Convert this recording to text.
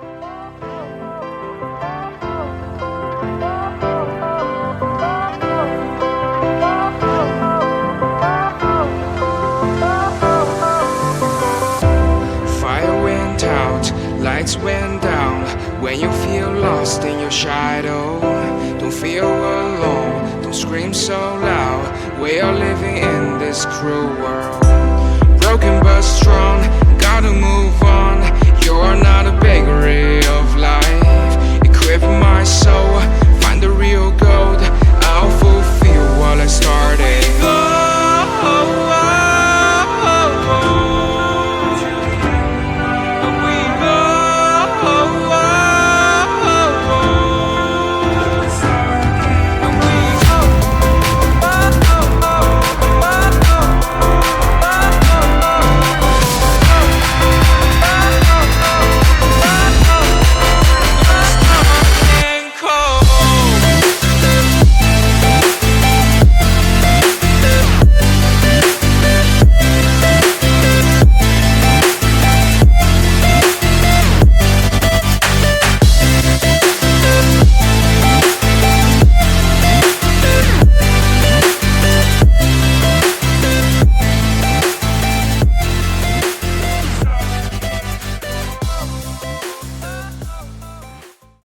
Fire went out, lights went down. When you feel lost in your shadow, don't feel alone, don't scream so loud. We are living in this cruel world, broken but strong, gotta move on.